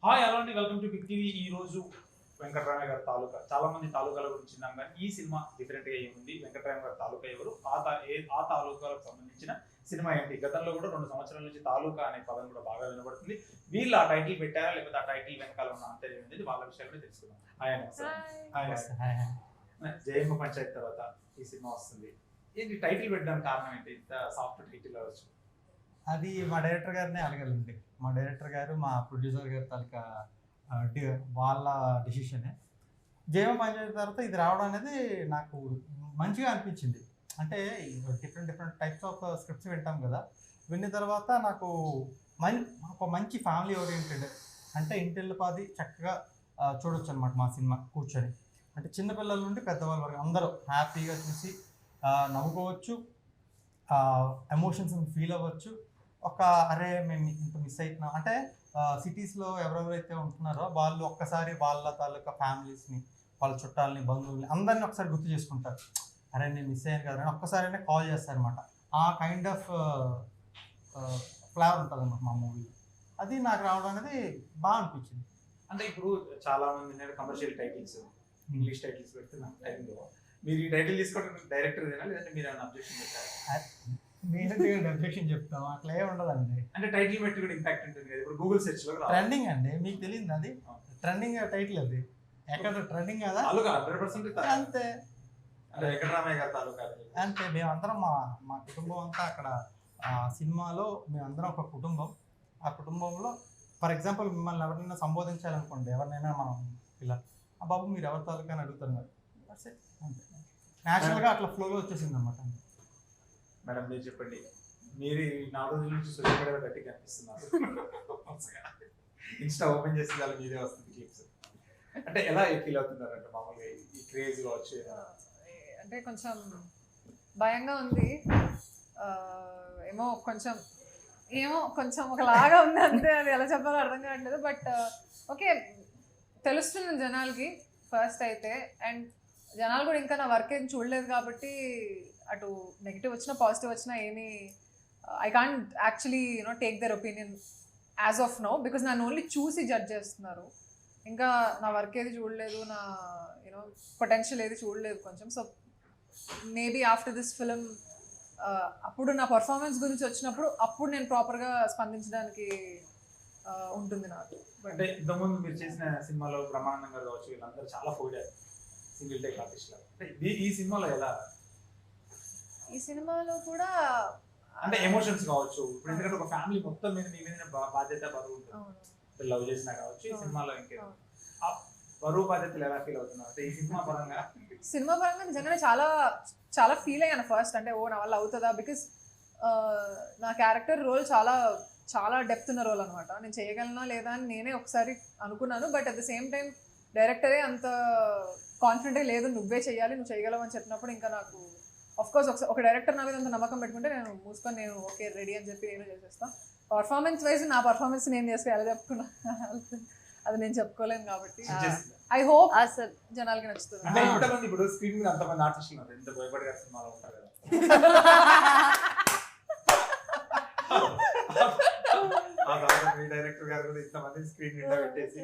Hi hello అండి, welcome to big TV. ఈ రోజు వెంకటరామయ్య గారి తాలూకా. చాలా మంది తాలూకాల గురించి విన్నాం, కానీ ఈ సినిమా డిఫరెంట్ గా ఏముంది, వెంకటరామయ్య గారి తాలూకా ఎవరు, ఆ తాలూకాలకు సంబంధించిన సినిమా ఏంటి. గతంలో కూడా 2 సంవత్సరాల నుంచి తాలూకా అనే పదం కూడా బాగా వినబడుతుంది. వీళ్ళు ఆ టైటిల్ పెట్టారా, లేకపోతే ఆ టైటిల్ వెనకాల ఉన్న అంతర్యం ఏంటి, వాళ్ళ విషయాలు తెలుసుకుందాం. జయమ్మ పంచాయతీ తర్వాత ఈ సినిమా వస్తుంది. ఏంటి టైటిల్ పెట్టడానికి కారణం ఏంటి? ఇంత సాఫ్ట్ టైటిల్ అవ్వచ్చు. అది మా డైరెక్టర్ గారినే అడగాలండి. మా డైరెక్టర్ గారు, మా ప్రొడ్యూసర్ గారి తాలూకా వాళ్ళ డిసిషనే. జయమ్మ పంచాయతీ తర్వాత ఇది రావడం అనేది నాకు మంచిగా అనిపించింది. అంటే డిఫరెంట్ టైప్స్ ఆఫ్ స్క్రిప్ట్స్ వింటాం కదా, విన్న తర్వాత నాకు ఒక మంచి ఫ్యామిలీ ఓరియంటెడ్, అంటే ఇంటిల్లిపాది చక్కగా చూడొచ్చు అనమాట మా సినిమా కూర్చొని. అంటే చిన్నపిల్లల నుండి పెద్దవాళ్ళ వరకు అందరూ హ్యాపీగా చూసి నవ్వుకోవచ్చు, ఎమోషన్స్ ఫీల్ అవ్వచ్చు. అరే మేము ఇంత మిస్ అవుతున్నాం అంటే సిటీస్లో ఎవరెవరైతే ఉంటున్నారో వాళ్ళు ఒక్కసారి వాళ్ళ తాలూకా ఫ్యామిలీస్ని, వాళ్ళ చుట్టాలని, బంధువుల్ని అందరినీ ఒకసారి గుర్తు చేసుకుంటారు. అరే నేను మిస్ అయ్యాను కదా అని ఒక్కసారి కాల్ చేస్తారు అనమాట. ఆ కైండ్ ఆఫ్ ఫ్లేవర్ ఉంటుంది అన్నమాట మా మూవీ. అది నాకు రావడం అనేది బాగా అనిపించింది. అంటే ఇప్పుడు చాలా మంది కమర్షియల్ టైటిల్స్, ఇంగ్లీష్ టైటిల్స్ పెడుతున్నాం టైంలో. మీరు ఈ టైటిల్ తీసుకోవడం డైరెక్టర్ ఏనా, లేదంటే మీరు ఏమైనా అబ్జెక్షన్ పెట్టారా? నేను అబ్జెక్షన్ చెప్తాము, అట్లా ఏమి ఉండదండి. అంటే టైటిల్ పెట్టి కూడా ఇంపాక్ట్ ఉంటుంది కదా. ఇప్పుడు గూగుల్ సెర్చ్ లో ట్రెండింగ్ అండి, మీకు తెలియదు అది ట్రెండింగ్ టైటిల్, అది ఎక్కడ ట్రెండింగ్ కదా 100% అంతే. అంటే వెంకటరామయ్య గారి తాలూకా అంతే. మేమందరం మా కుటుంబం అంతా అక్కడ సినిమాలో మేమందరం ఒక కుటుంబం. ఆ కుటుంబంలో ఫర్ ఎగ్జాంపుల్ మిమ్మల్ని ఎవరినైనా సంబోధించాలనుకోండి, ఎవరినైనా మనం ఇలా బాబు మీరు ఎవరి తాలూకా అని అడుగుతున్నారు, అంతే న్యాచురల్గా అట్లా ఫ్లోలో వచ్చేసింది అనమాట. మేడం మీరు చెప్పండి, మీరు 4 రోజుల నుంచి సోషల్ మీడియాలో గట్టిగా కనిపిస్తున్నారు. ఇన్స్టా ఓపెన్ చేసి దాని మీదే వస్తుంది క్లిప్స్. అంటే ఎలా ఫీల్ అవుతున్నారు? అంటే మామూలుగా ఈ క్రేజ్ కావచ్చు. అంటే కొంచెం భయంగా ఉంది, ఏమో కొంచెం ఒకలాగా ఉంది అంతే. అది ఎలా చెప్పాలో అర్థం కావట్లేదు. బట్ ఓకే, తెలుస్తుంది జనాలకి ఫస్ట్ అయితే. అండ్ జనాలు కూడా ఇంకా నా వర్క్ ఏం చూడలేదు కాబట్టి అటు నెగిటివ్ వచ్చినా పాజిటివ్ వచ్చినా ఏమీ I can't actually take there opinion as of now, because నన్ను ఓన్లీ చూసి జడ్జ్ చేస్తున్నారు. ఇంకా నా వర్క్ ఏది చూడలేదు, నా పొటెన్షియల్ ఏది చూడలేదు కొంచెం. So maybe after this film అప్పుడు నా పర్ఫార్మెన్స్ గురించి వచ్చినప్పుడు అప్పుడు నేను ప్రాపర్గా స్పందించడానికి ఉంటుంది నాకు. అంటే ఇంతకుముందు మీరు చేసిన సినిమాలో బ్రహ్మానందం గారు కావచ్చు, వీళ్ళందరూ చాలా పోయారు సింగిల్ టేక్ ఆర్టిస్ట్ లాగా. అంటే ఈ సినిమాలో ఎలా? ఈ సినిమాలో కూడా అంటే ఎమోషన్స్ కావచ్చు. ఇప్పుడు ఎందుకంటే ఒక ఫ్యామిలీ మొత్తం మీద మీ మీద బాధ్యత, బరువు ఉంటుంది. లవ్ చేసినా కావచ్చు, ఈ సినిమాలో ఇంకే బరువు బాధ్యతలు ఎలా ఫీల్ అవుతున్నారు? అంటే ఈ సినిమా పరంగా నిజంగానే చాలా చాలా ఫీల్ అయ్యాను ఫస్ట్. అంటే నా వల్ల అవుతుందా, బికాస్ నా క్యారెక్టర్ రోల్ చాలా చాలా డెప్త్ ఉన్న రోల్ అనమాట. నేను చేయగలనా లేదా అని నేనే ఒకసారి అనుకున్నాను. But at the same time డైరెక్టరే అంత కాన్ఫిడెంట్ లేదు, నువ్వే చేయాలి, నువ్వు చేయగలవు అని చెప్పినప్పుడు ఇంకా నాకు కోర్స్ ఒక డైరెక్టర్ నా మీద అంత నమ్మకం పెట్టుకుంటే నేను మూసుకొని నేను ఓకే రెడీ అని చెప్పి నేను చేసేస్తాను. పర్ఫార్మెన్స్ వైజ్ నా పర్ఫార్మెన్స్ నేను చేస్తే ఎలా చెప్పుకున్నా అది నేను చెప్పుకోలేను కాబట్టి ఐ హోప్ అసలు జనాలకి నచ్చుతుంది. ఇప్పుడు స్క్రీన్ మీద అంతమంది ఆర్టిస్టులు ఉన్నారు, ఎంత భయపడి గారి సినిమాలో ఉంటారు కదా. డైరెక్టర్ గారు కూడా ఇంతమంది స్క్రీన్ నిండా పెట్టేసి,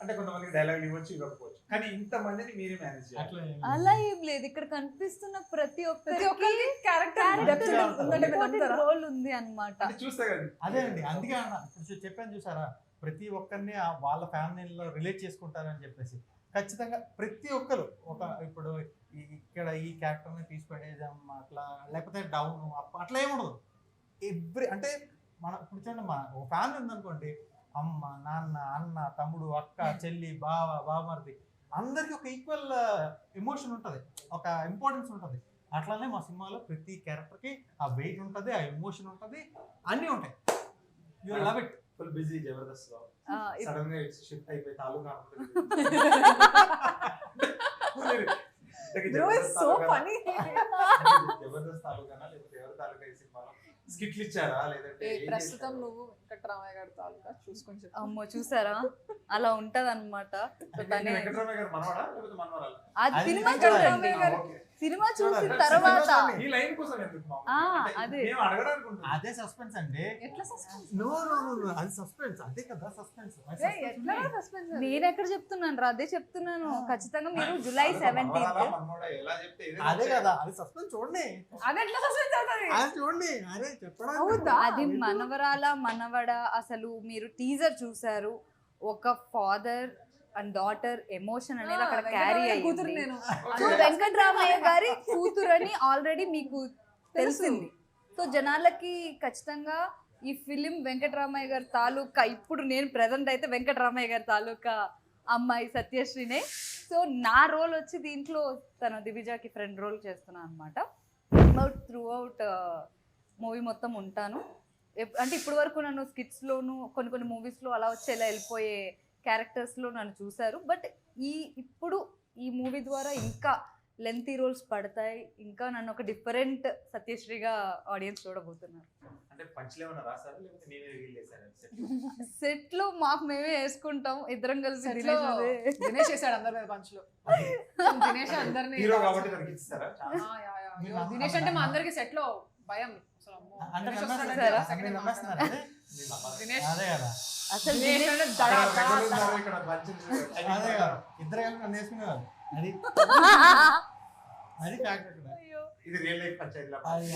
అంటే కొంతమందికి డైలాగ్ ఇవ్వచ్చు, ఇవ్వకపోవచ్చు, కానీ ఇంతమందిని మీరే మేనేజ్ చేయాలి. అలా ఏం లేదు, ఇక్కడ కనిపిస్తున్న ప్రతి ఒక్కరికి క్యారెక్టర్ రోల్ ఉంది అన్నమాట. చూస్తే కదా అదే అండి, అందుకే ఇప్పుడు చెప్పాను చూసారా, ప్రతి ఒక్కరిని వాళ్ళ ఫ్యామిలీలో రిలేట్ చేసుకుంటారని చెప్పేసి. ఖచ్చితంగా ప్రతి ఒక్కరు ఇప్పుడు ఇక్కడ ఈ క్యారెక్టర్ని తీసి పడేద్దాం అట్లా, లేకపోతే డౌన్ అట్లా ఏముండదు. అంటే మన ఇప్పుడు చూడండి, ఒక ఫ్యామిలీ ఉందనుకోండి, అమ్మ, నాన్న, అన్న, తమ్ముడు, అక్క, చెల్లి, బావమరిది, అందరికీ ఒక ఈక్వల్ ఎమోషన్ ఉంటుంది, ఒక ఇంపార్టెన్స్ ఉంటుంది. అట్లానే మా సినిమాలో ప్రతి క్యారెక్టర్కి ఆ వెయిట్ ఉంటుంది, ఆ ఎమోషన్ ఉంటుంది, అన్నీ ఉంటాయి. You love it. Full busy Jabardasth లో సడన్ గా షిఫ్ట్ అయిపోయి తాలూకా జబర్దస్త్ తాలూకానా, లేకపోతే ఎవరి తాలూకా ఈ సినిమాలో స్కిట్లు ఇచ్చారా, లేదంటే ప్రస్తుతం నువ్వు వెంకటరామయ్య గారి తాలూకా చూసుకొని అమ్మో చూసారా, అలా ఉంటది అనమాట. సినిమా చూసిన చూడాలి. తర్వాత ఈ లైన్ కోసం ఎందుకు మామ? ఆ, అంటే అదే. మేము అడగడానికి ఉంటుంది. అదే సస్పెన్స్ అండి. ఎట్లా సస్పెన్స్ నో అది సస్పెన్స్, అదే కదా సస్పెన్స్. ఎట్లా సస్పెన్స్ నేను ఎక్కడ చెప్తున్నాను రా, అదే చెప్తున్నాను. ఖచ్చితంగా మీరు జూలై అదొక 17th మనవరాలా, మనవడా ఎలా చెప్తే ఏదో అదే ఒకటి. కదా అది సస్పెన్స్. చూడండి అది ఎట్లా సస్పెన్స్ అవుతుంది అది చూడండి. అరే చెప్పడం అవుదా? అది మనవరాల మనవడ. అసలు మీరు టీజర్ చూసారు, ఒక ఫాదర్ అండ్ డాటర్ ఎమోషన్ అనేది అక్కడ క్యారీ కూతురు అయ్యింది. నేను సో వెంకట్రామయ్య గారి కూతురని ఆల్రెడీ మీకు తెలిసింది. సో జనాలకి ఖచ్చితంగా ఈ ఫిలిం వెంకటరామయ్య గారి తాలూకా, ఇప్పుడు నేను ప్రెసెంట్ అయితే వెంకటరామయ్య గారి తాలూకా అమ్మాయి సత్యశ్రీనే. సో నా రోల్ వచ్చి దీంట్లో తన దివిజాకి ఫ్రెండ్ రోల్ చేస్తున్నాను అనమాట. త్రూ అవుట్ మూవీ మొత్తం ఉంటాను. అంటే ఇప్పటి వరకు నన్ను స్కిట్స్లోను కొన్ని మూవీస్లో అలా వచ్చి ఇలా వెళ్ళిపోయే క్యారెక్టర్స్లో నన్ను చూశారు. బట్ ఇప్పుడు ఈ మూవీ ద్వారా ఇంకా లెంతీ రోల్స్ పడతాయి. ఇంకా నన్ను ఒక డిఫరెంట్ సత్యశ్రీగా ఆడియన్స్ చూడబోతున్నారు. అంటే పంచులు ఏమైనా రాసారా లేకపోతే నేనే రివీల్ చేశారా సెట్లో మాకు మేమే వేసుకుంటాం ఇద్దరం కలిసి. Set లో దినేష్ అదే. దినేష్ చేశాడు అందరి మీద పంచులు. దినేష్ అందరిని హీరో కాబట్టి దానికి ఇస్తారా దినేష్ అంటే మా అందరికి సెట్ లో భయం అసలు. అమ్మో. అంటే దినేష్ నమ్మేస్తున్నారా? వస్తాడంటే అంటే second నమ్మేస్తున్నారా? మాట్లాడతాడు. దినేష్ అదే కదా అసలు దినేష్ దినేష్ అంటే దడా, దడా, దడా. ఇక్కడ పంచులు అదే కదా ఇద్దరు కలిసి నన్ను వేసుకునేవారు. అది అది ఫ్యాక్ట్ అక్కడ. అయ్యో. ఇది రియల్ లైఫ్ పంచాయతీలా అది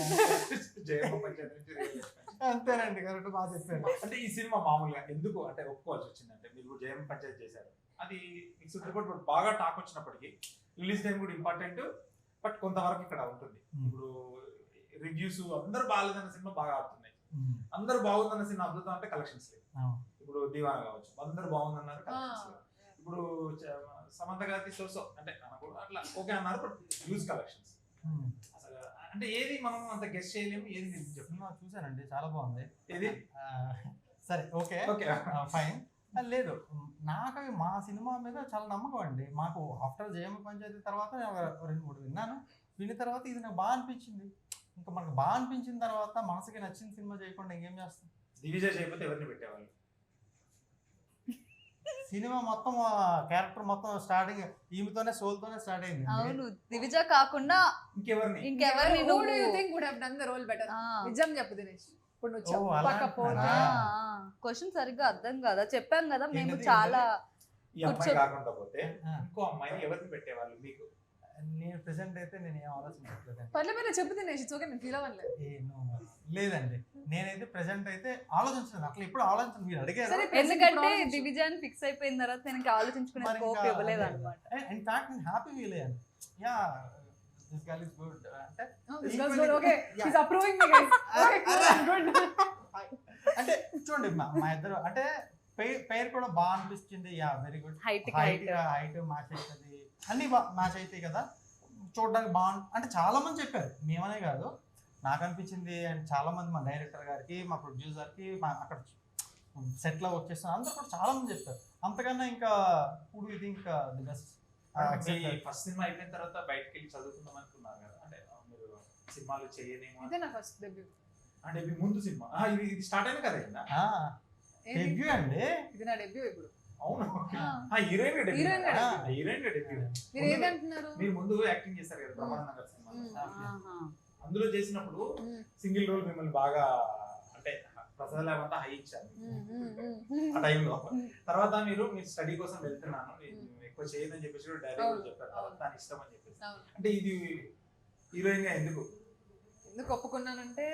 జయమ్మ పంచాయతీ నుంచి రియల్ లైఫ్ పంచాయతీ. అంతేనండి, కరెక్ట్ బాగా చెప్పారు. అంటే ఈ సినిమా మామూలుగా ఎందుకు అంటే ఒప్పుకోవాల్సి వచ్చిందంటే మీరు జయమ్మ పంచాయతీ చేశారు, అది మిక్స్డ్ రిపోర్ట్ బాగా టాక్ వచ్చినప్పటికీ రిలీజ్ టైం కూడా ఇంపార్టెంట్. బట్ కొంతవరకు ఇక్కడ ఉంటుంది. ఇప్పుడు రివ్యూస్ అందరూ బాగాలేదన్న సినిమా బాగా ఆడుతున్నాయి, అందరూ బాగుందన్న సినిమా అద్భుతం అంటే కలెక్షన్స్ లేవు. ఇప్పుడు దీవానా కావచ్చు, అందరూ బాగుందన్నారు, కలెక్షన్స్ లేవు. ఇప్పుడు సమంత గారి సోసో అంటే అట్లా ఓకే అన్నారు, బట్ యూజ్ కలెక్షన్స్ అసలు అంటే ఏది మనం అంత గెస్ట్ చేయలేము. ఏది నేను చెప్పిన చూసానండి, చాలా బాగుంది. ఏది సరే ఓకే ఓకే ఫైన్. లేదు, నాకు మా సినిమా మీద చాలా నమ్మకం అండి. మాకు ఆఫ్టర్ జయమ్మ పంచాయతీ తర్వాత నేను ఒక 2-3 విన్నాను. విన్న తర్వాత ఇది నాకు బాగా అనిపించింది. ఇంకా మనకు బాగా అనిపించిన తర్వాత మనసుకి నచ్చిన సినిమా చేయకుండా ఇంకేం చేస్తాం? దివిజయ్ చేయకపోతే ఎవరిని పెట్టేవాళ్ళు? సినిమా మొత్తం క్యారెక్టర్ మొత్తం స్టార్టింగ్ ఈమెతోనే సోల్తోనే స్టార్ట్ అయింది. అవును, దివిజ కాకుండా ఇంకెవరిని? ఇంకెవరిని Who do you think would have done the role better? నిజం చెప్పు దినేష్. ఇప్పుడు నువ్వు ఓ, అలా చెప్పకపోతే క్వశ్చన్ సరిగ్గా అర్థం కదా. చెప్పాం కదా మేము ఏంటది? చాలా ఈ అమ్మాయి కాకుండా పోతే ఇంకో అమ్మాయిని ఎవరిని పెట్టేవాళ్ళు మీకు? నేను ప్రెసెంట్ అయితే నేను ఏం ఆలోచించట్లేదు. పర్లేదు చెప్పు దినేష్, ఇట్స్ ఓకే, నేను ఫీల్ అవ్వలేదు. లేదండి, నేనైతే ప్రెసెంట్ అయితే ఆలోచించలేదు. అట్లా ఇప్పుడు ఆలోచన మీరు అడిగారు. సరే, ఎందుకంటే దివిజాన్ ఫిక్స్ అయిపోయిన తర్వాత నేను ఇంకా ఆలోచించుకునే మరి స్కోప్ ఇంకా ఇవ్వలేదు అదే. అనమాట. ఇన్ ఫ్యాక్ట్ నేను హ్యాపీ ఫీల్ అయ్యాను. Yeah this girl is good అంటే okay, he's approving me guys. Okay, good. అంటే చూడండి మా ఇద్దరు అంటే పేరు కూడా బాగా అనిపిస్తుంది. Yeah very good. Height height match అవుతుంది, అన్ని మ్యాచ్ అవుతాయి కదా, చూడడానికి బాగుంది అంటే చాలా మంది చెప్పారు. మేమనే కాదు, నాకు అనిపించింది. అండ్ చాలా మంది మా డైరెక్టర్ గారికి, మా ప్రొడ్యూసర్కి, మా అక్కడ సెట్లో వర్క్ చేస్తున్న అందరూ కూడా చాలా మంది చెప్పారు. అంతకన్నా ఇంకా ఇప్పుడు ఇది ఇంకా ది బెస్ట్. ఫస్ట్ సినిమా అయిపోయిన తర్వాత బయటకు వెళ్ళి చదువుకుందాం అనుకున్నారు కదా, అంటే మీరు సినిమాలు చేయనేమో ఇదే నా ఫస్ట్ డెబ్యూ. అంటే ఇది ముందు సినిమా ఇది స్టార్ట్ అయిన కదా ఇందా? డెబ్యూ అండి. ఇది నా డెబ్యూ ఇప్పుడు. అవును, ఆ. హీరోయిన్ Heroine గా debut. Heroine debut. మీరు ఏదంటున్నారు? మీరు ముందు యాక్టింగ్ చేశారు కదా బ్రహ్మానందం గారి సినిమా, ఆహా. అందులో చేసినప్పుడు సింగిల్ రోల్ మిమ్మల్ని బాగా అంటే ప్రసాద్ అంతా హై ఇచ్చారు ఆ టైంలో. తర్వాత మీరు స్టడీ కోసం వెళ్తున్నాను, నేను ఎక్కువ చేయదని చెప్పేసి డైరెక్ట్ చెప్పారు. తర్వాత దాని ఇష్టం అని చెప్పేసి. అంటే ఇది హీరోయిన్ గా ఎందుకు ఒప్పుకున్నానంటే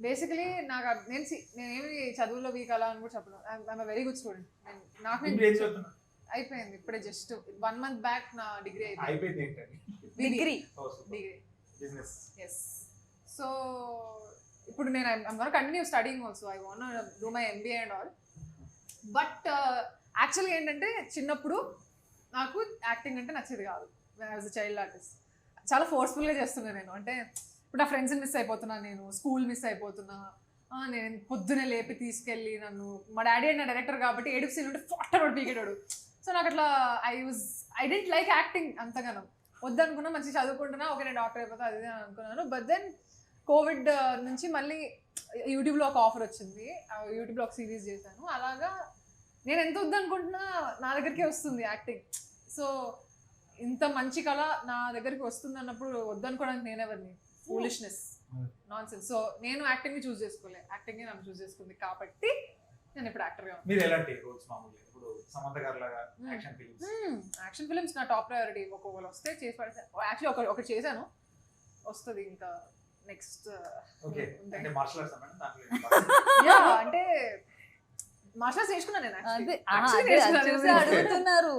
బేసికలీ నాకు నేనేమి చదువులో వీక్ అలా అని కూడా చెప్పను. I'm very good student. నాకు ఇప్పుడు ఏం చదువుతున్నా? అయిపోయింది ఇప్పుడే, జస్ట్ 1 month బ్యాక్ నా డిగ్రీ అయిపోయింది ఏంటండి? Degree degree business. Yes. So ఇప్పుడు నేను I'm gonna continue studying also. I want do my MBA and all. But యాక్చువల్గా ఏంటంటే చిన్నప్పుడు నాకు యాక్టింగ్ అంటే నచ్చేది కాదు. యాజ్ అ చైల్డ్ ఆర్టిస్ట్ చాలా ఫోర్స్ఫుల్గా చేస్తున్నాను నేను. అంటే ఇప్పుడు నా ఫ్రెండ్స్ని మిస్ అయిపోతున్నాను, నేను స్కూల్ మిస్ అయిపోతున్నా. నేను పొద్దునే లేపి తీసుకెళ్ళి నన్ను, మా డాడీ అండ్ నా డైరెక్టర్ కాబట్టి ఏడుపు సీన్ ఉంటే ఫాట్ పీకేటాడు. సో నాకు అట్లా ఐ డెంట్ లైక్ యాక్టింగ్ అంతగానో. వద్దనుకున్నా, మంచిగా చదువుకుంటున్నా, ఓకే నేను డాక్టర్ అయిపోతా అది అనుకున్నాను. బట్ దెన్ కోవిడ్ నుంచి మళ్ళీ యూట్యూబ్లో ఒక ఆఫర్ వచ్చింది, యూట్యూబ్లో ఒక సిరీస్ చేశాను. అలాగా నేను ఎంత వద్దనుకుంటున్నా నా దగ్గరికే వస్తుంది యాక్టింగ్. సో ఇంత మంచి కళ నా దగ్గరికి వస్తుంది అన్నప్పుడు వద్దనుకోవడానికి నేనెవరిని, ఫూలిష్నెస్, నాన్ సెన్స్. సో నేను యాక్టింగ్ ని చూస్ చేసుకోలే, యాక్టింగ్ నన్ను చూస్ చేసుకుంది కాబట్టి నేను ఇప్పుడు యాక్టర్ గా మీరు ఎలాంటి రోల్స్ మామూలుగా ఇప్పుడు సమంత గారి లాగా యాక్షన్ ఫిలిమ్స్? యాక్షన్ ఫిల్మ్స్ నా టాప్ ప్రయారిటీ. ఒక్కొక్కరు వస్తే చేసి పడతాను. యాక్చువల్లీ ఒకటి చేశాను, వస్తుంది ఇంకా నెక్స్ట్. ఓకే, అంటే మార్షల్ ఆర్ట్స్ అన్నమాట దాంట్లో. అంటే మార్షల్ ఆర్ట్స్ నేర్చుకున్నాను నేను అదే actually చూసి నేర్చుకున్నాను. అడుగుతున్నారు.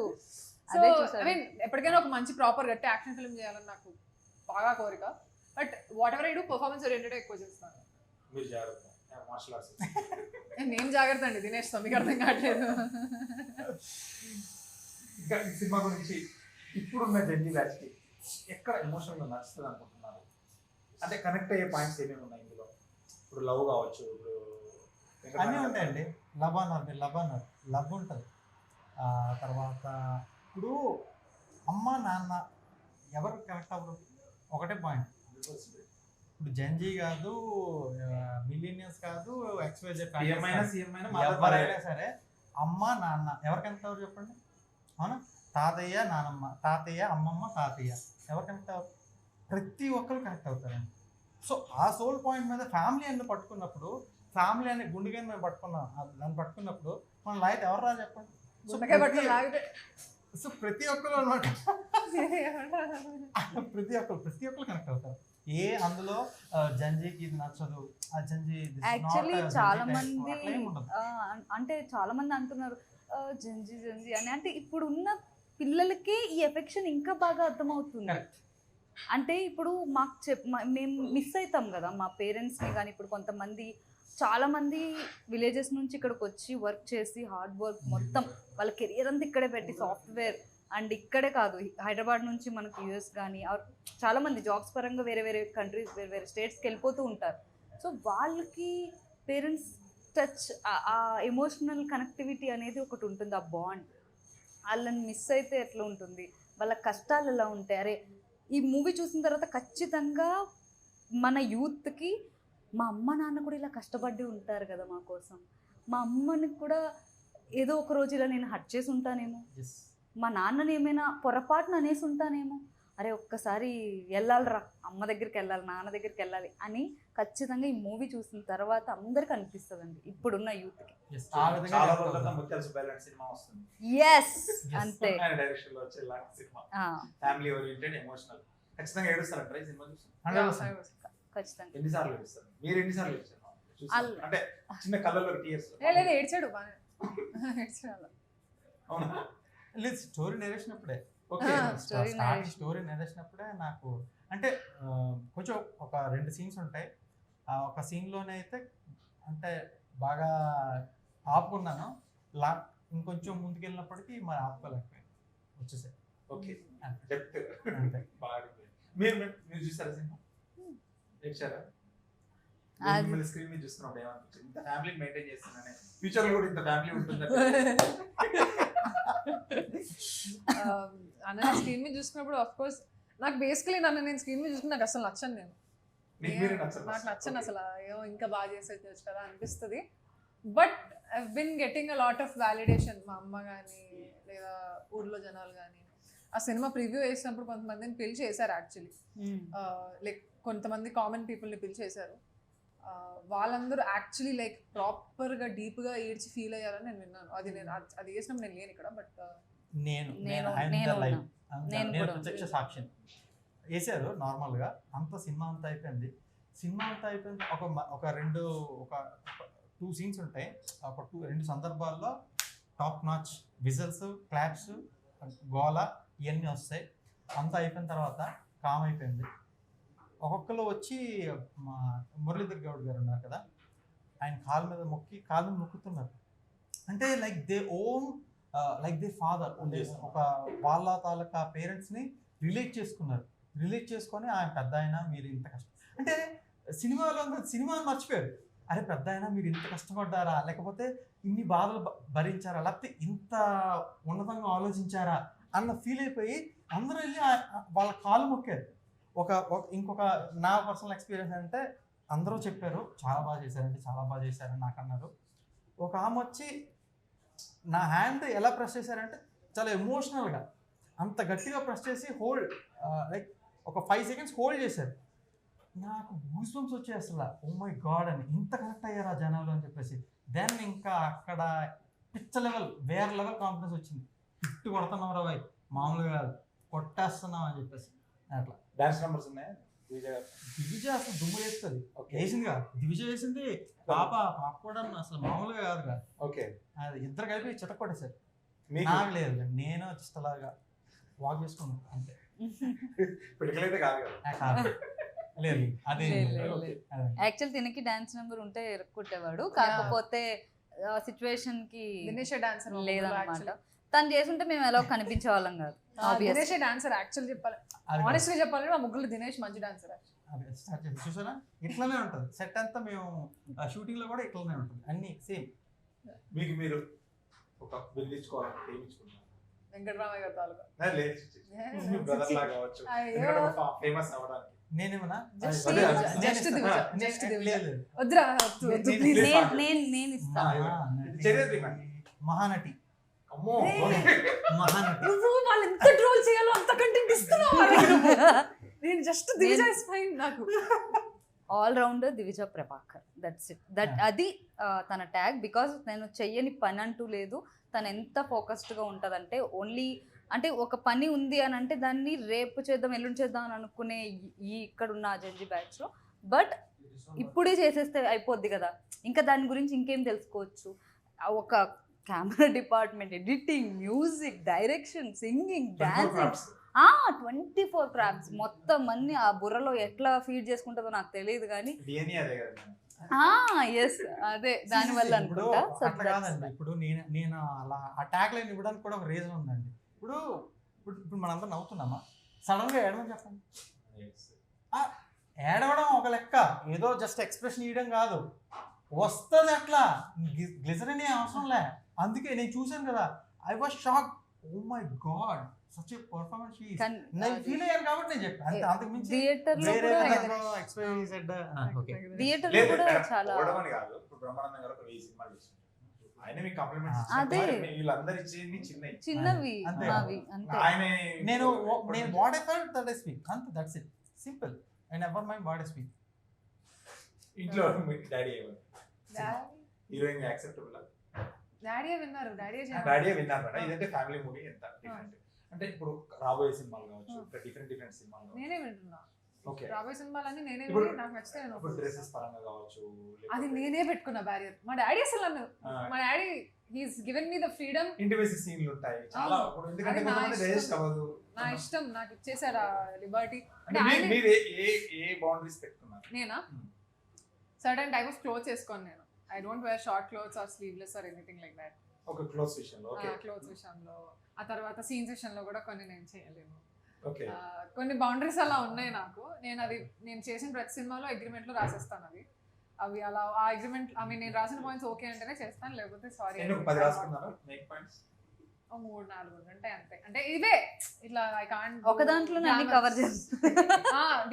సో అదే ఐ చూసాను. మీన్ ఎప్పటికైనా ఒక మంచి ప్రాపర్ గట్టి యాక్షన్ ఫిల్మ్ చేయాలని నాకు బాగా కోరిక. But what ever I do performance oriented ఎక్కువ చేస్తాను. మీరు జాగ్రత్త మార్షల్ ఆర్ట్స్. నేను జాగ్రత్త అండి, తినేస్తాం, మీకు అర్థం కావట్లేదు. ఇంకా ఈ సినిమా గురించి ఇప్పుడున్న జెంజీ బ్యాచ్ కి ఎక్కడ ఎమోషనల్ గా నచ్చుతుంది అనుకుంటున్నారు? అంటే కనెక్ట్ అయ్యే పాయింట్స్ ఏమేమి ఉన్నాయి ఇందులో? ఇప్పుడు లవ్ కావచ్చు, ఇప్పుడు అన్నీ ఉంటాయండి. లవ్ అన్నారు, మీరు లవ్ ఉంటుంది. తర్వాత ఇప్పుడు అమ్మ నాన్న ఎవరు కనెక్ట్ అవ్వరు, ఒకటే పాయింట్. ఇప్పుడు జెన్జీ కాదు, మిలీనియర్స్ కాదు, ఎక్స్వైజెడ్ ఎవరైనా సరే అమ్మ నాన్న ఎవరు కనెక్ట్ అవ్వరు చెప్పండి? అవునా? తాతయ్య నానమ్మ, తాతయ్య అమ్మమ్మ తాతయ్య ఎవరు కనెక్ట్ అవ్వరు? ప్రతి ఒక్కరు కనెక్ట్ అవుతారండి. సో ఆ సోల్ పాయింట్ మీద ఫ్యామిలీ అని పట్టుకున్నప్పుడు, ఫ్యామిలీ అనే గుండెగా మేము పట్టుకున్నాం, దాన్ని పట్టుకున్నప్పుడు మన లైట్ ఎవరు రా చెప్పండి? సో ప్రతి ఒక్కరు అనమాట, ప్రతి ఒక్కరు కనెక్ట్ అవుతారు. ఏ అందులో జంజీకి ఇది నచ్చదు, ఆ జంజీ యాక్చువల్లీ చాలా మంది అంటే చాలా మంది అంటున్నారు జంజీ అని. అంటే ఇప్పుడు ఉన్న పిల్లలకి ఈ ఎఫెక్షన్ ఇంకా బాగా అర్థమవుతుంది. అంటే ఇప్పుడు మాకు మేము మిస్ అవుతాం కదా మా పేరెంట్స్ని. కానీ ఇప్పుడు కొంతమంది చాలా మంది విలేజెస్ నుంచి ఇక్కడికి వచ్చి వర్క్ చేసి హార్డ్ వర్క్ మొత్తం వాళ్ళ కెరియర్ అంతా ఇక్కడే పెట్టి సాఫ్ట్వేర్ అండ్ ఇక్కడే కాదు హైదరాబాద్ నుంచి మనకి యూఎస్ కానీ చాలా మంది జాబ్స్ పరంగా వేరే వేరే కంట్రీస్ వేరే వేరే స్టేట్స్కి వెళ్ళిపోతూ ఉంటారు. సో వాళ్ళకి పేరెంట్స్ టచ్ ఆ ఎమోషనల్ కనెక్టివిటీ అనేది ఒకటి ఉంటుంది, ఆ బాండ్. వాళ్ళని మిస్ అయితే ఎట్లా ఉంటుంది, వాళ్ళ కష్టాలు ఎలా ఉంటాయి. అరే ఈ మూవీ చూసిన తర్వాత ఖచ్చితంగా మన యూత్కి మా అమ్మ నాన్న కూడా ఇలా కష్టపడి ఉంటారు కదా మా కోసం, మా అమ్మని కూడా ఏదో ఒక రోజు ఇలా నేను హట్ చేసి ఉంటానేమో, మా నాన్నని ఏమైనా పొరపాటున అనేసి ఉంటానేమో, అరే ఒక్కసారి వెళ్ళాలిరా అమ్మ దగ్గరికి వెళ్ళాలి నాన్న దగ్గరికి వెళ్ళాలి అని ఖచ్చితంగా ఈ మూవీ చూసిన తర్వాత అందరికి అనిపిస్తుందండి ఇప్పుడున్న యూత్కి. ఎస్ అంతే. Family oriented emotional. ఖచ్చితంగా ఏడుస్తారంటారా ఈ సినిమా చూసి? ఖచ్చితంగా. ఎన్నిసార్లు ఏడుస్తారు మీరు? ఎన్నిసార్లు ఏడ్చారు? అంటే చిన్న కళ్ళలో టీయర్స్? లేదు ఏడ్చాడు బాగా ఏడ్చాడు. అవునా? లేదు, స్టోరీ నేరేసినప్పుడే స్టోరీ నేరేసినప్పుడే నాకు అంటే కొంచెం ఒక 2 సీన్స్ ఉంటాయి. ఒక సీన్లోనే అయితే అంటే బాగా ఆపుకున్నాను, ఇంకొంచెం ముందుకెళ్ళినప్పటికీ మరి ఆపుకోలేకపోయాను, వచ్చేసాయి. ఓకే, అంతే. బాగా మీరు చూసారా సినిమా? ఏడ్చారా? స్క్రీన్ మీద చూస్తున్నప్పుడు ఏమనిపించింది? ఇంత ఫ్యామిలీ మెయింటైన్ చేస్తున్నానే, ఫ్యూచర్ లో కూడా ఇంత ఫ్యామిలీ ఉంటుంది అన్న స్క్రీన్ మీద చూసినప్పుడు ఆఫ్ కోర్స్ నాకు బేసికలీ నేను స్క్రీన్ మీద చూసుకుని నాకు అసలు నచ్చను. నాకు నచ్చను అసలు. ఏమో ఇంకా బాగా చేసేయచ్చు కదా అనిపిస్తుంది. But I've been getting a lot of validation. మా అమ్మ కానీ లేదా ఊర్లో జనాలు కానీ ఆ సినిమా ప్రివ్యూ వేసినప్పుడు కొంతమందిని పిలిచి చేశారు. యాక్చువల్లీ లైక్ కొంతమంది కామన్ పీపుల్ని పిలిచి చేశారు. వాళ్ళందరూ యాక్చువల్లీ లైక్ ప్రాపర్గా డీప్గా ఏడ్చి ఫీల్ అయ్యారని నేను విన్నాను. అది వేసినప్పుడు నేను లేను ఇక్కడ. బట్ నేను ప్రత్యక్ష సాక్ష్యం. వేసారు నార్మల్గా అంత సినిమా అంతా అయిపోయింది. ఒక 2 సీన్స్ ఉంటాయి. ఒక 2 సందర్భాల్లో టాప్ నాచ్ విజల్స్, క్లాప్స్, గోల ఇవన్నీ వస్తాయి. అంతా అయిపోయిన తర్వాత కామ్ అయిపోయింది. ఒక్కొక్కరు వచ్చి మా మురళీధర్ గౌడ్ గారు ఉన్నారు కదా, ఆయన కాళ్ళ మీద మొక్కుతున్నారు. అంటే like they own like they father ఒక వాళ్ళ తాలూకా పేరెంట్స్ని రిలేట్ చేసుకొని ఆయన పెద్ద అయినా మీరు ఇంత కష్టం అంటే సినిమాని మర్చిపోయారు. అరే పెద్ద అయినా మీరు ఇంత కష్టపడ్డారా, లేకపోతే ఇన్ని బాధలు భరించారా, లేకపోతే ఇంత ఉన్నతంగా ఆలోచించారా అన్న ఫీల్ అయిపోయి అందరూ వెళ్ళి వాళ్ళ కాలు మొక్కారు. ఇంకొక నా పర్సనల్ ఎక్స్పీరియన్స్ అంటే అందరూ చెప్పారు చాలా బాగా చేశారని నాకు అన్నారు. ఒక ఆమె వచ్చి నా హ్యాండ్ ఎలా ప్రెస్ చేశారంటే చాలా ఎమోషనల్గా అంత గట్టిగా ప్రెస్ చేసి హోల్డ్ లైక్ ఒక 5 seconds హోల్డ్ చేశారు. నాకు గూస్ బంప్స్ వచ్చాయి అసలు. ఓ మై గాడ్ అని, ఇంత కనెక్ట్ అయ్యారా జనాలు అని చెప్పేసి. దెన్ ఇంకా అక్కడ పిచ్చ లెవెల్, వేరే లెవెల్ కాన్ఫిడెన్స్ వచ్చింది. హిట్ కొడుతున్నాం రా బాయ్, మామూలుగా కాదు, కొట్టేస్తున్నాం అని చెప్పేసి. అట్లా డాన్స్ నెంబర్స్ ఉన్నాయా దివిజ అసలు దుమ్ము వేస్తుంది, వేసిందిగా దివిజ వేసింది. పాప కూడా అసలు మామూలుగా కాదుగా. ఓకే, అది ఇద్దరు కలిపి చితక కొట్టేశారు. మీకు నాకు లేదు, నేను జస్ట్ అలాగా వాక్ చేసుకున్నాను అంతే. పిడకలైతే కాదు కదా. కాదు, లేదు అదే యాక్చువల్ తినకి డాన్స్ నెంబర్ ఉంటే ఎరుక్కుంటేవాడు, కాకపోతే సిచ్యువేషన్ కి దినేష్ డాన్సర్ లేదన్నమాట. తను చేస్తుంటే మేము ఎలా కనిపించే వాళ్ళం కాదు. దినేష్ డాన్సర్ యాక్చువల్ చెప్పాలి, ఆనెస్ట్ గా చెప్పాలంటే మా ముగ్గురు దినేష్ మంచి డాన్సర్. స్టార్ట్ చేసి చూసారా, ఇట్లానే ఉంటుంది సెట్ అంతా. మేము షూటింగ్ లో కూడా ఇట్లానే ఉంటుంది, అన్ని సేమ్. మీకు మీరు ఒక బిల్ ఇచ్చుకోవాలంటే ఏమి ఇచ్చుకుంటారు? వెంకటరామయ్య గారి తాలూకా బ్రదర్ లాగా కావచ్చు, ఫేమస్ అవ్వడానికి. నేనేమన్నా వద్దురా నేను ఇస్తా. మహానటి, అమ్మో మహానటి. నువ్వు వాళ్ళు ఎంత ట్రోల్ చేయాలో అంత కంటెంట్ ఇస్తున్నావు. నేను జస్ట్ దివిజ ఇస్ ఫైన్ నాకు. All rounder Divija Prabhakar, that's it. అది తన ట్యాగ్. బికాస్ నేను చెయ్యని పని అంటూ లేదు. తను ఎంత ఫోకస్డ్గా ఉంటుందంటే ఓన్లీ అంటే ఒక పని ఉంది అని అంటే దాన్ని రేపు చేద్దాం ఎల్లుండి చేద్దాం అని అనుకునే ఈ ఇక్కడున్న జడ్జి బ్యాచ్లో, బట్ ఇప్పుడే చేసేస్తే అయిపోద్ది కదా, ఇంకా దాని గురించి ఇంకేం తెలుసుకోవచ్చు. ఒక camera department, editing, music, direction, singing, dancing, 24 crafts మొత్తం అన్ని ఆ బుర్రలో ఎట్లా ఫీడ్ చేసుకుంటుందో నాకు తెలియదు కానీ ఎస్ అదే దానివల్ల అనుకుంటా. అట్లా కాదండి, ఇప్పుడు నేను అలా ఆ ట్యాగ్ లైన్ ఇవ్వడానికి కూడా ఒక రీజన్ ఉందండి. ఇప్పుడు ఇప్పుడు మనందరం నవ్వుతున్నామా, సడన్ గా ఏడమని చెప్పండి. ఏడవడం ఒక లెక్క, ఏదో జస్ట్ ఎక్స్ప్రెషన్ ఇవ్వడం కాదు, వస్తుంది అట్లా. గ్లిజరిన్ అవసరం లే. అందుకే నేను చూసాను కదా, I was shock. Oh my god, such a performance. నేను ఫీల్ అయ్యాను కాబట్టి నేను చెప్పాను, అంతే. అంతకు మించి థియేటర్ లో వేరే కూడా చాలా కాదు. ఇప్పుడు బ్రహ్మానందం గారు ఒక 1000 సినిమాలు చేశారు. ఆయన మీకు కాంప్లిమెంట్స్ అదే. వీళ్ళందరూ ఇచ్చేది చిన్నవి అంతే. అవి అంతే. ఆయన నేను what I felt that I speak, అంతే. That's it, simple. I never mind what I speak. ఇంట్లో డాడీ హీరోయిన్ యాక్సెప్టబుల్. డాడీ విన్నారు, డాడీ విన్నారు మేడం. ఇదంటే ఫ్యామిలీ మూవీ. ఎంత డిఫరెంట్ అంటే ఇప్పుడు రాబోయే సినిమాలు కావచ్చు, డిఫరెంట్ సినిమాలు నేనే వింటున్నా. ఓకే, రాబోయే సినిమాలన్నీ నేనే ఇప్పుడు నాకు నచ్చితే ఇప్పుడు డ్రెస్సెస్ పరంగా కావచ్చు, అది నేనే పెట్టుకున్న బ్యారియర్. మా డాడీ అసలు నన్ను మా daddy he's given me the freedom. Intimacy సీన్లు ఉంటాయి చాలా. ఇప్పుడు ఎందుకంటే కొంతమంది డైజెస్ట్ అవ్వదు. నా ఇష్టం, నాకు ఇచ్చేసాడు ఆ లిబర్టీ. మీరు ఏ బౌండరీస్ పెట్టుకున్నారు? నేనా సర్టన్ టైప్ ఆఫ్ క్లోత్స్ వేసుకోను నేను. I don't wear short clothes or sleeveless or anything like that. Okay, clothes విషయంలో. ఓకే, క్లోత్స్ విషయంలో. ఆ తర్వాత సీన్స్ విషయంలో కూడా కొన్ని నేను చేయలేను. ఓకే, కొన్ని బౌండరీస్ అలా ఉన్నాయి నాకు. నేను చేసిన ప్రతి సినిమాలో అగ్రిమెంట్ లో రాసేస్తాను అవి అలా. ఆ అగ్రిమెంట్ నేను రాసిన పాయింట్స్ ఓకే అంటేనే చేస్తాను, లేకపోతే సారీ. 10 రాసుకున్నారా make points? 3-4 ఉంటాయి అంతే. అంటే ఇవే ఇట్లా ఐ కాంట్ ఒక దాంట్లోనే అన్ని కవర్ చేస్తాను.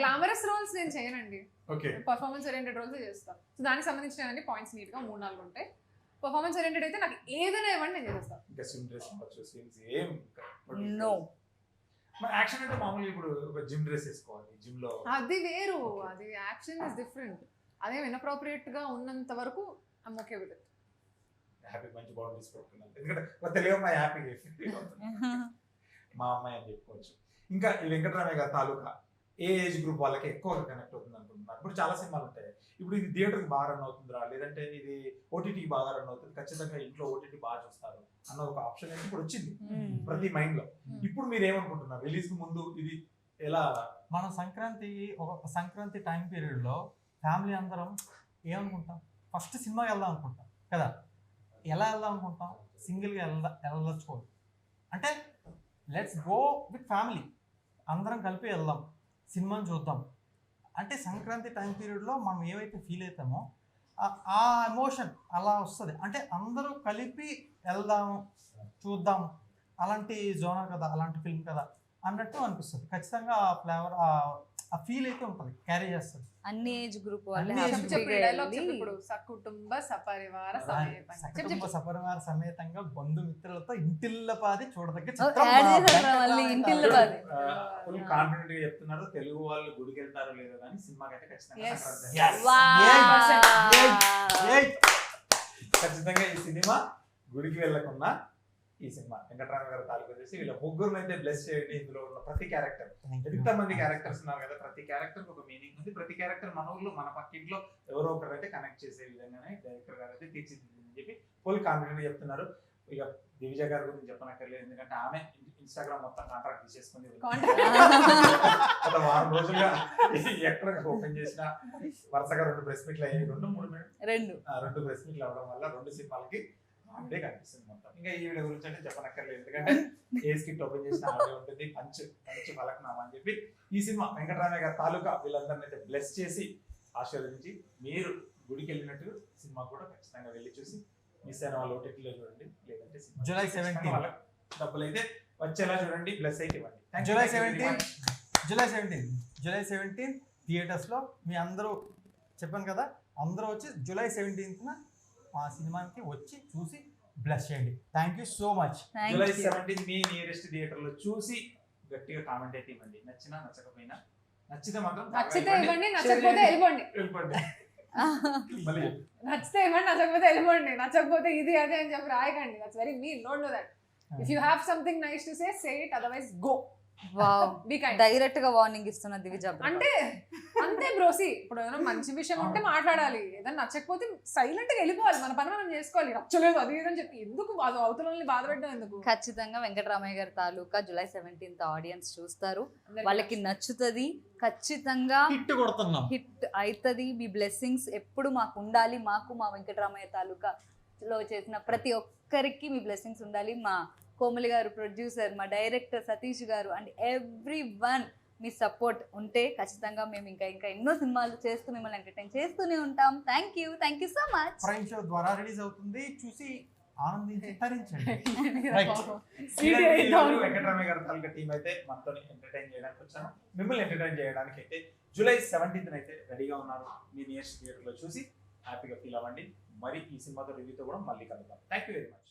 గ్లామరస్ రోల్స్ నేను చేయనండి. ఓకే, పర్ఫార్మెన్స్ ఓరియంటెడ్ రోల్స్ చేస్తాను. సో దానికి సంబంధించిన పాయింట్స్ నీట్ గా 3-4 ఉంటాయి. పర్ఫార్మెన్స్ ఓరియంటెడ్ అయితే నాకు ఏదైనా ఇవ్వండి నేను చేసేస్తాను. ఇంకా స్విమ్ డ్రెస్ అవ్వచ్చు, సీన్స్ ఏం నో. మరి యాక్షన్ అంటే మామూలుగా ఇప్పుడు ఒక జిమ్ డ్రెస్ వేసుకోవాలి, జిమ్ లో అది వేరు. అది యాక్షన్ ఇస్ డిఫరెంట్. అదే ఇన్అప్రోప్రియేట్ గా ఉన్నంత వరకు I'm okay with it. Happy మంచి బౌండరీస్ పెట్టుకున్నాను. ఎందుకంటే తెలుగు అమ్మాయి హ్యాపీగా మా అమ్మాయి అని చెప్పుకోవచ్చు. ఇంకా ఈ వెంకటరామయ్య గారి తాలూకా ఏ ఏజ్ గ్రూప్ వాళ్ళకి ఎక్కువగా కనెక్ట్ అవుతుంది అనుకుంటున్నారు? ఇప్పుడు చాలా సినిమాలు ఉంటాయి. ఇప్పుడు ఇది థియేటర్కి బాగా రన్ అవుతుందా, లేదంటే ఇది ఓటీటీకి బాగా రన్ అవుతుంది, ఖచ్చితంగా ఇంట్లో ఓటీటీ బాగా చూస్తారు అన్న ఒక ఆప్షన్ అయితే ఇప్పుడు వచ్చింది ప్రతి మైండ్ లో. ఇప్పుడు మీరు ఏమనుకుంటున్నారు రిలీజ్ కి ముందు ఇది ఎలా? మనం సంక్రాంతి టైం పీరియడ్ లో ఫ్యామిలీ అందరం ఏమనుకుంటాం, ఫస్ట్ సినిమాకి వెళ్దాం అనుకుంటాం కదా. ఎలా వెళ్దాం అనుకుంటాం? సింగిల్గా వెళ్ళొచ్చుకోవాలి అంటే లెట్స్ గో విత్ ఫ్యామిలీ, అందరం కలిపి వెళ్దాం, సినిమాని చూద్దాం అంటే సంక్రాంతి టైం పీరియడ్లో మనం ఏవైతే ఫీల్ అవుతామో ఆ ఎమోషన్ అలా వస్తుంది. అంటే అందరూ కలిపి వెళ్దాము, చూద్దాం, అలాంటి జోనర్ కదా, అలాంటి ఫిల్మ్ కదా అన్నట్టు అనిపిస్తుంది. ఖచ్చితంగా ఆ ఫ్లేవర్, ఆ ఆ ఫీల్ అయితే ఉంటుంది, క్యారీ చేస్తుంది. అన్ని ఏజ్ గ్రూప్ వాళ్ళు అన్ని age చెప్పు group. చెప్పు డైలాగ్ చెప్పు ఇప్పుడు సకుటుంబ సపరివార సమేతంగా చెప్పు సకుటుంబ చెప్పు సపరివార సమేతంగా బంధుమిత్రులతో ఇంటిల్లపాది చూడదగ్గ యాడ్ చిత్రం చేశారు మళ్ళీ ఇంటిల్లపాది. ఫుల్ కాన్ఫిడెంట్ గా చెప్తున్నారు, తెలుగు వాళ్ళు గుడికి వెళ్తారో లేదో కానీ సినిమాకి అయితే ఖచ్చితంగా Yes. సంక్రాంతి. Yes. ఖచ్చితంగా ఈ సినిమా గుడికి వెళ్ళకుండా ఈ సినిమా వెంకటరామ గారు తాలూకు చేసి వీళ్ళ ముగ్గురు అయితే బ్లెస్ చేయండి. ఇందులో ఉన్న ప్రతి క్యారెక్టర్, ఎంతమంది క్యారెక్టర్స్ ఉన్నారు కదా, ప్రతి క్యారెక్టర్ ఒక మీనింగ్ ఉంది. ప్రతి క్యారెక్టర్ మన ఊర్లో మన పక్కింట్లో ఎవరో ఒకరు అయితే కనెక్ట్ చేసే విధంగానే డైరెక్టర్ గారు అయితే తీర్చిదిద్దని చెప్పి ఫుల్ కాన్ఫిడెంట్ చెప్తున్నారు. ఇక దివిజ గారి గురించి చెప్పనక్కర్లేదు, ఎందుకంటే ఆమె ఇన్స్టాగ్రామ్ మొత్తం కాంట్రాక్ట్ తీసేసుకుంది. గత వారం రోజులుగా ఎక్కడ ఓపెన్ చేసిన వరుసగా 2 ప్రెస్ మీట్లు అయ్యాయి, 2-3 2 ప్రెస్ మీట్లు అవడం వల్ల 2 సినిమాలకి ఆవిడే కనిపిస్తుంది మొత్తం. ఇంకా ఈవిడ గురించి అంటే చెప్పనక్కర్లేదు, ఎందుకంటే ఏ స్కిట్ ఓపెన్ చేసిన ఆవిడే ఉంటుంది. మంచి ఫలక్నామా అని చెప్పి ఈ సినిమా వెంకటరామయ్య గారి తాలూకా వీళ్ళందరినీ అయితే బ్లెస్ చేసి ఆశీర్వదించి మీరు గుడికి వెళ్ళినట్టు సినిమా కూడా ఖచ్చితంగా వెళ్ళి చూసి మిస్ అయిన వాళ్ళు ఓటీటీలో చూడండి, లేదంటే సినిమా July 17. వాళ్ళకి డబ్బులు అయితే వచ్చేలా చూడండి, బ్లెస్ అయితే ఇవ్వండి. July 17 థియేటర్స్లో మీ అందరూ చెప్పాను కదా, అందరూ వచ్చి July 17th ఆ సినిమాకి వచ్చి చూసి బ్లెస్ చేయండి. Thank you so much. July 17 me nearest theatre లో చూసి గట్టిగా కామెంట్ అయితే ఇవ్వండి, నచ్చినా నచ్చకపోయినా. నచ్చితే మాత్రం నచ్చితే ఇవ్వండి, నచ్చకపోతే వెళ్ళిపోండి. మళ్ళీ నచ్చితే ఇవ్వండి, నచ్చకపోతే వెళ్ళిపోండి. నచ్చకపోతే ఇది అది అని చెప్పి రాయకండి. That's very mean. Don't do that. If you have something nice to say it, otherwise go. Wow, be kind. Direct గా వార్నింగ్ ఇస్తున్న దివిజ. అంటే అంతే బ్రోసి. ఇప్పుడు ఏదైనా మంచి విషయం ఉంటే మాట్లాడాలి, ఏదైనా నచ్చకపోతే సైలెంట్ గా వెళ్ళిపోవాలి, మన పని మనం చేసుకోవాలి. నచ్చలేదు అది ఇదని చెప్పి ఎందుకు అవతలని బాధ పెట్టడం ఎందుకు? ఖచ్చితంగా వెంకటరామయ్య గారి తాలూకా July 17th ఆడియన్స్ చూస్తారు, వాళ్ళకి నచ్చుతుంది, ఖచ్చితంగా హిట్ కొడుతున్నాం, హిట్ అవుతుంది. మీ బ్లెస్సింగ్స్ ఎప్పుడు మాకు ఉండాలి. మాకు మా వెంకటరామయ్య తాలూకాలో చేసిన ప్రతి ఒక్కరికి మీ బ్లెస్సింగ్స్ ఉండాలి. మా కోమలి గారు ప్రొడ్యూసర్, మా డైరెక్టర్ సతీష్ గారు and every one me support ఉంటే ఖచ్చితంగా మేము ఇంకా ఎన్నో సినిమాలు చేస్తూ మిమ్మల్ని ఎంటర్టైన్ చేస్తూనే ఉంటాం. Thank you so much. Prime show ద్వారా రిలీజ్ అవుతుంది, చూసి ఆనందించి తరించండి. వెంకటరామయ్య గారి తాలూకా టీం అయితే మనతో ఎంటర్టైన్ చేయడానికి వచ్చాను. మిమ్మల్ని ఎంటర్టైన్ చేయడానికి అయితే July 17 అయితే రెడీగా ఉన్నారు. మీ నియరెస్ట్ థియేటర్ లో చూసి హ్యాపీగా ఫీల్ అవ్వండి. మరి ఈ సినిమాతో రివ్యూతో కూడా మళ్ళీ కలుద్దాం. Thank you very much.